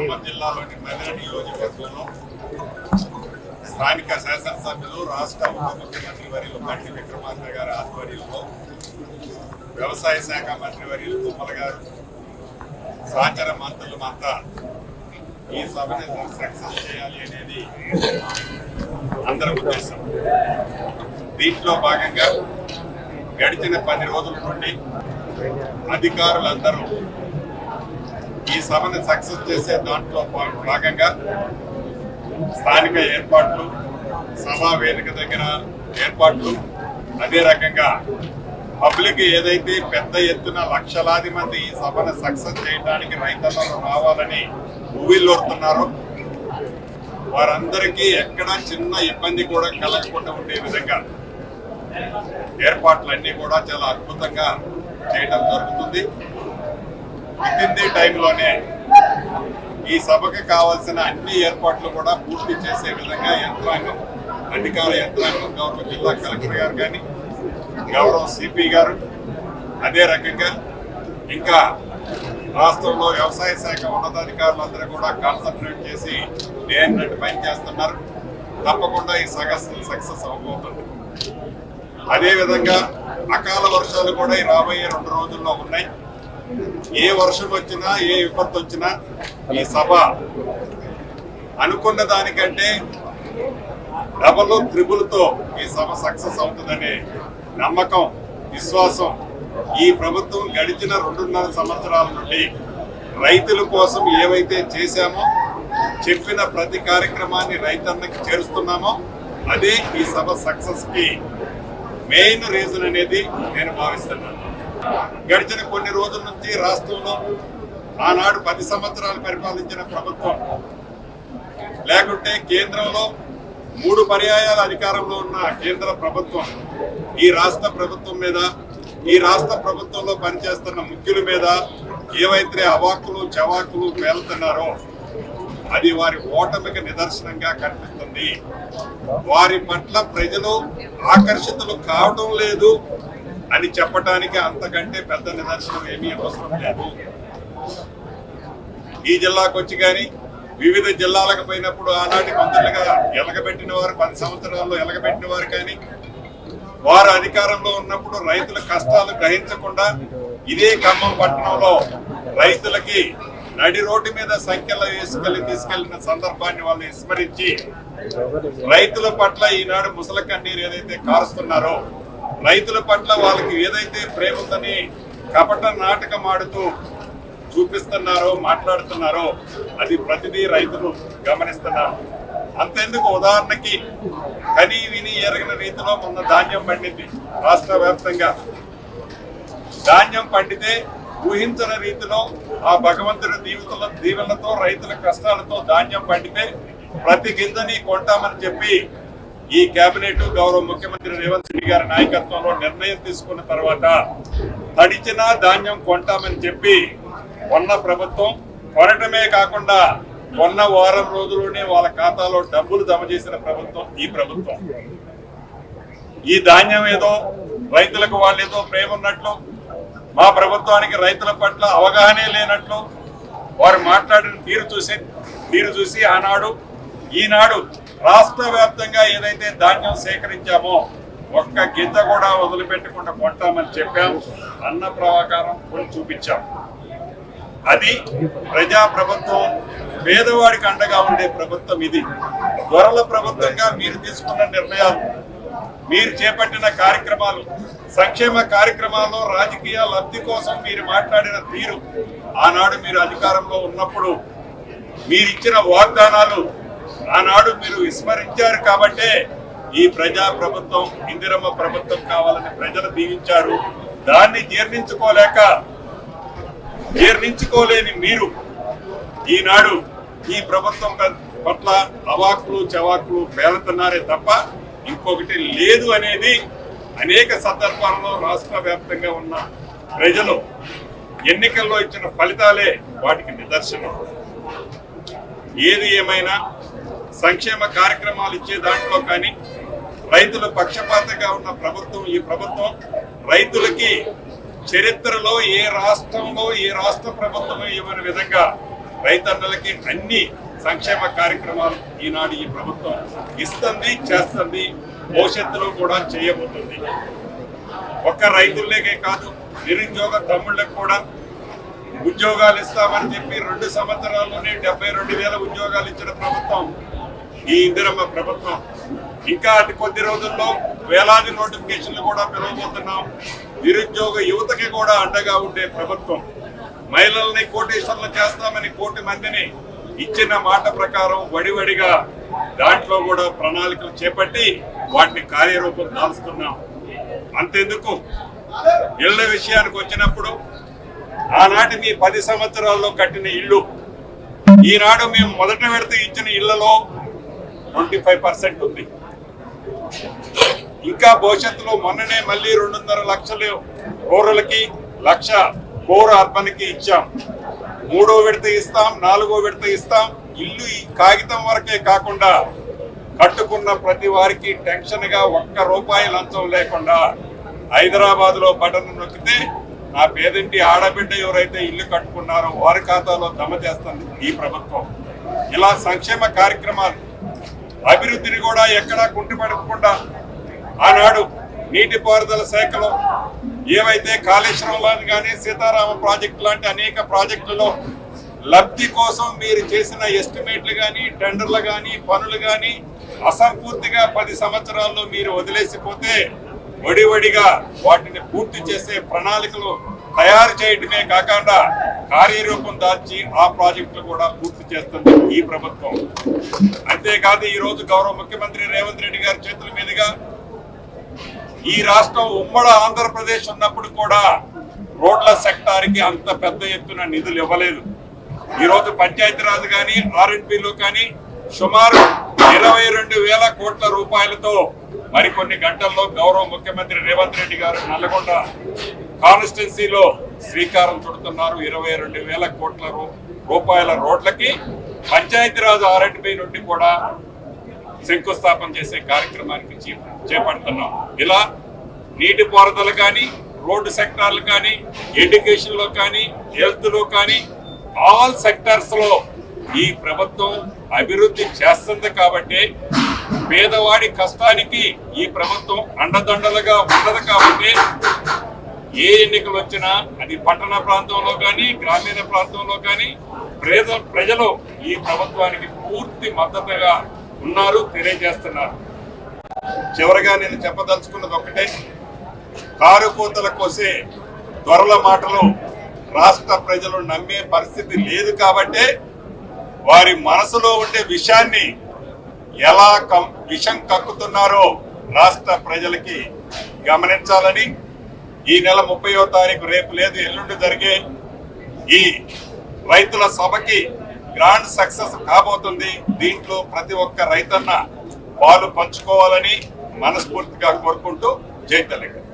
ఖమ్మం జిల్లాలోని మధుర నియోజకవర్గంలో స్థానిక శాసనసభ్యులు రాష్ట్ర ఉప ముఖ్యమంత్రి వర్యులు బండి విక్రమార్క గారి ఆధ్వర్యంలో వ్యవసాయ శాఖ మంత్రి వర్యులు తుమ్మల గారు సహచర మంత్రులమంతా ఈ సభని సక్సెస్ చేయాలి అనేది అందరి ఉద్దేశం. దీంట్లో భాగంగా గడిచిన 10 రోజుల నుండి అధికారులందరూ ఈ సభను సక్సెస్ చేసే దాంట్లో భాగంగా స్థానిక ఏర్పాట్లు, సభా వేదిక దగ్గర ఏర్పాట్లు, అదే రకంగా పబ్లిక్ ఏదైతే పెద్ద ఎత్తున లక్షలాది మంది ఈ సభను సక్సెస్ చేయడానికి రైతులలో రావాలని ఊవిల్లోడుతున్నారో వారందరికీ ఎక్కడా చిన్న ఇబ్బంది కూడా కలగకుండా ఉండే విధంగా ఏర్పాట్లన్నీ కూడా చాలా అద్భుతంగా చేయడం జరుగుతుంది. వితిన్ ది టైంలోనే ఈ సభకు కావాల్సిన అన్ని ఏర్పాట్లు కూడా పూర్తి చేసే విధంగా యంత్రాంగం, అధికార యంత్రాంగం, గౌరవ జిల్లా కలెక్టర్ గారు కానీ, గౌరవ సిపి గారు, అదే రకంగా ఇంకా రాష్ట్రంలో వ్యవసాయ శాఖ ఉన్నతాధికారులందరూ కూడా కాన్సన్ట్రేట్ చేసి నేనట్టు పనిచేస్తున్నారు. తప్పకుండా ఈ సక్సెస్ అవ్వబోతుంది. అదేవిధంగా అకాల వర్షాలు కూడా ఈ రాబోయే 2 రోజుల్లో ఉన్నాయి. ఏ వర్షం వచ్చినా, ఏ విపత్తు వచ్చినా ఈ సభ అనుకున్న దానికంటే డబల్ త్రిబుల్తో ఈ సభ సక్సెస్ అవుతుందనే నమ్మకం, విశ్వాసం ఈ ప్రభుత్వం గడిచిన 2.5 సంవత్సరాల నుండి రైతుల కోసం ఏవైతే చేశామో, చెప్పిన ప్రతి కార్యక్రమాన్ని రైతన్నకి చేరుస్తున్నామో అదే ఈ సభ సక్సెస్ కి మెయిన్ రీజన్ అనేది నేను భావిస్తున్నాను. గడిచిన కొన్ని రోజుల నుంచి రాష్ట్రంలో ఆనాడు 10 సంవత్సరాలు పరిపాలించిన ప్రభుత్వం, లేకుంటే కేంద్రంలో 3 పర్యాయాల అధికారంలో ఉన్న కేంద్ర ప్రభుత్వం ఈ రాష్ట్ర ప్రభుత్వం మీద, ఈ రాష్ట్ర ప్రభుత్వంలో పనిచేస్తున్న ముఖ్యుల మీద ఏవైతే అవాక్కులు చవాకులు పేలుతున్నారో అది వారి ఓటమికి నిదర్శనంగా కనిపిస్తుంది. వారి పట్ల ప్రజలు ఆకర్షితులు కావడం లేదు అని చెప్పడానికి అంతకంటే పెద్ద నిదర్శనం ఏమీ అవసరం లేదు. ఈ జిల్లాకు వచ్చి కానీ వివిధ జిల్లాలకు పోయినప్పుడు ఆనాటి మంత్రులుగా ఎలగబెట్టిన వారు, 10 సంవత్సరాల్లో ఎలగబెట్టిన వారు కానీ, వారు అధికారంలో ఉన్నప్పుడు రైతుల కష్టాలు గ్రహించకుండా ఇదే ఖమ్మం పట్టణంలో రైతులకి నడి రోడ్డు మీద సంఖ్యలో తీసుకెళ్లిన సందర్భాన్ని వాళ్ళు విస్మరించి రైతుల పట్ల ఈనాడు ముసల కన్నీరు ఏదైతే కారుస్తున్నారో, రైతుల పట్ల వాళ్ళకి ఏదైతే ప్రేమ ఉందని కపట నాటకం ఆడుతూ చూపిస్తున్నారో, మాట్లాడుతున్నారో అది ప్రతిదీ రైతులు గమనిస్తున్నారు. అంతెందుకు, ఉదాహరణకి కని విని ఎరగిన రీతిలో మొన్న ధాన్యం పండింది. రాష్ట్ర వ్యాప్తంగా ధాన్యం పండితే ఊహించిన రీతిలో ఆ భగవంతుడి దీవెనలతో రైతుల కష్టాలతో ధాన్యం పండితే ప్రతి గింజని కొంటామని చెప్పి ఈ కేబినెట్, గౌరవ ముఖ్యమంత్రి రేవంత్ రెడ్డి గారి నాయకత్వంలో నిర్ణయం తీసుకున్న తర్వాత తడిచిన ధాన్యం కొంటామని చెప్పి కొన్న ప్రభుత్వం, కొనటమే కాకుండా కొన్న వారం రోజుల్లోనే వాళ్ళ ఖాతాలో డబ్బులు జమ చేసిన ప్రభుత్వం ఈ ప్రభుత్వం. ఈ ధాన్యం ఏదో రైతులకు వాళ్ళేదో ప్రేమ ఉన్నట్లు, మా ప్రభుత్వానికి రైతుల పట్ల అవగాహనే లేనట్లు వారు మాట్లాడిన తీరు చూసి ఆనాడు ఈనాడు రాష్ట్ర వ్యాప్తంగా ఏదైతే ధాన్యం సేకరించామో ఒక్క గింజ కూడా వదిలిపెట్టకుండా కొంటామని చెప్పాం. అన్న ప్రకారం కొని చూపించాం. అది ప్రజా ప్రభుత్వం, పేదవాడికి అండగా ఉండే ప్రభుత్వం. ఇది దొరల ప్రభుత్వంగా మీరు తీసుకున్న నిర్ణయాలు, మీరు చేపట్టిన కార్యక్రమాలు, సంక్షేమ కార్యక్రమాల్లో రాజకీయ లబ్ధి కోసం మీరు మాట్లాడిన తీరు, ఆనాడు మీరు అధికారంలో ఉన్నప్పుడు మీరిచ్చిన వాగ్దానాలు ఆనాడు మీరు విస్మరించారు. కాబట్టే ఈ ప్రజా ప్రభుత్వం, ఇందిరమ్మ ప్రభుత్వం కావాలని ప్రజలు దీవించారు. దాన్ని జీర్ణించుకోలేని మీరు ఈనాడు ఈ ప్రభుత్వం పట్ల అవాకులు చవాకులు పేలుతున్నారే తప్ప ఇంకొకటి లేదు అనేది అనేక సందర్భాల్లో రాష్ట్ర వ్యాప్తంగా ఉన్న ప్రజలు ఎన్నికల్లో ఇచ్చిన ఫలితాలే వాటికి నిదర్శనం. ఏది ఏమైనా సంక్షేమ కార్యక్రమాలు ఇచ్చే దాంట్లో కానీ రైతుల పక్షపాతంగా ఉన్న ప్రభుత్వం ఈ ప్రభుత్వం. రైతులకి చరిత్రలో ఏ రాష్ట్రంలో ఏ రాష్ట్ర ప్రభుత్వం ఇవ్వని విధంగా రైతన్నలకి అన్ని సంక్షేమ కార్యక్రమాలు ఈనాడు ఈ ప్రభుత్వం ఇస్తుంది, చేస్తుంది, భవిష్యత్తులో కూడా చేయబోతుంది. ఒక్క రైతులకే కాదు, నిరుద్యోగ తమ్ముళ్ళకు కూడా ఉద్యోగాలు ఇస్తామని చెప్పి 2 సంవత్సరాల్లోనే 72,000 ఉద్యోగాలు ఇచ్చిన ప్రభుత్వం ఈ ఇందిరమ్మ ప్రభుత్వం. ఇంకా అతి కొద్ది రోజుల్లో వేలాది నోటిఫికేషన్లు కూడా పిలవబోతున్నాం. నిరుద్యోగ యువతకి కూడా అండగా ఉండే ప్రభుత్వం. మహిళల్ని కోటేశ్వర్లు చేస్తామని 1 కోటి మందిని ఇచ్చిన మాట ప్రకారం వడివడిగా దాంట్లో కూడా ప్రణాళికలు చేపట్టి వాటిని కార్యరూపం దాల్చుతున్నాం. అంతెందుకు, ఇళ్ల విషయానికి వచ్చినప్పుడు ఆనాటి మీ 10 సంవత్సరాల్లో కట్టిన ఇల్లు ఈనాడు మేము మొదట విడత ఇచ్చిన ఇళ్లలో 25% ఉంది. ఇంకా భవిష్యత్తులో మొన్ననే మళ్ళీ 2.5 లక్షలు రూరల్కి, 1 లక్ష కోర్ అర్బన్ కి ఇచ్చాం. 3వ విడత ఇస్తాం, 4వ విడత ఇస్తాం. ఇల్లు ఈ కాగితం వరకే కాకుండా కట్టుకున్న ప్రతి వారికి టెన్షన్ గా 1 రూపాయి లంచం లేకుండా హైదరాబాద్ లో బటన్ నొక్కితే నా పేదింటి ఆడబిడ్డ ఎవరైతే ఇల్లు కట్టుకున్నారో వారి ఖాతాలో జమ చేస్తుంది ఈ ప్రభుత్వం. ఇలా సంక్షేమ కార్యక్రమాలు, అభివృద్ధిని కూడా ఎక్కడా కుంటిపడకుండా ఆనాడు నీటిపారుదల శాఖలో ఏవైతే కాళేశ్వరంలో కానీ సీతారామ ప్రాజెక్టు లాంటి అనేక ప్రాజెక్టులలో లబ్ధి కోసం మీరు చేసిన ఎస్టిమేట్లు కానీ, టెండర్లు కానీ, పనులు కానీ అసంపూర్తిగా 10 సంవత్సరాల్లో మీరు వదిలేసిపోతే వడివడిగా వాటిని పూర్తి చేసే ప్రణాళికలు తయారు చేయడమే కాకుండా కార్యరూపం దాల్చి ఆ ప్రాజెక్టులు కూడా పూర్తి చేస్తుంది ఈ ప్రభుత్వం. అంతేకాదు, ఈ రోజు గౌరవ ముఖ్యమంత్రి రేవంత్ రెడ్డి గారి చేతుల మీదుగా ఈ రాష్ట్రం ఉమ్మడి ఆంధ్రప్రదేశ్ ఉన్నప్పుడు కూడా రోడ్ల సెక్టార్కి అంత పెద్ద ఎత్తున నిధులు ఇవ్వలేదు. ఈ రోజు పంచాయతీరాజ్ కానీ, R&Bలో కానీ సుమారు 22,000 కోట్ల రూపాయలతో మరికొన్ని గంటల్లో గౌరవ ముఖ్యమంత్రి రేవంత్ రెడ్డి గారు నల్లగొండ కాన్స్టిట్యున్సీలో శ్రీకారం చుడుతున్నారు. 22,000 కోట్ల రూపాయల రోడ్లకి పంచాయతీరాజ్ R&B నుండి కూడా శంకుస్థాపన చేసే కార్యక్రమానికి చేపడుతున్నాం. ఇలా నీటిపారుదల కానీ, రోడ్డు సెక్టార్లు కానీ, ఎడ్యుకేషన్ లో కానీ, హెల్త్ లో కానీ ఆల్ సెక్టార్స్ లో ఈ ప్రభుత్వం అభివృద్ధి చేస్తుంది. కాబట్టి పేదవాడి కష్టానికి ఈ ప్రభుత్వం అండదండలుగా ఉండదు. కాబట్టి ఏ ఎన్నికలు వచ్చినా అది పట్టణ ప్రాంతంలో కానీ, గ్రామీణ ప్రాంతంలో కానీ ప్రజలు ఈ ప్రభుత్వానికి పూర్తి మద్దతుగా ఉన్నారు, తెలియజేస్తున్నారు. చివరిగా నేను చెప్పదలుచుకున్నది ఒకటే, కారు కూతల కోసే దొరల మాటలు రాష్ట్ర ప్రజలు నమ్మే పరిస్థితి లేదు. కాబట్టి వారి మనసులో ఉండే విషయాన్ని ఎలా విషం కక్కుతున్నారో రాష్ట్ర ప్రజలకి గమనించాలని ఈ నెల 30వ తారీఖు, రేపు లేదు ఎల్లుండి జరిగే ఈ రైతుల సభకి గ్రాండ్ సక్సెస్ కాబోతుంది. దీంట్లో ప్రతి ఒక్క రైతన్న పాలు పంచుకోవాలని మనస్ఫూర్తిగా కోరుకుంటూ జై తెలంగాణ.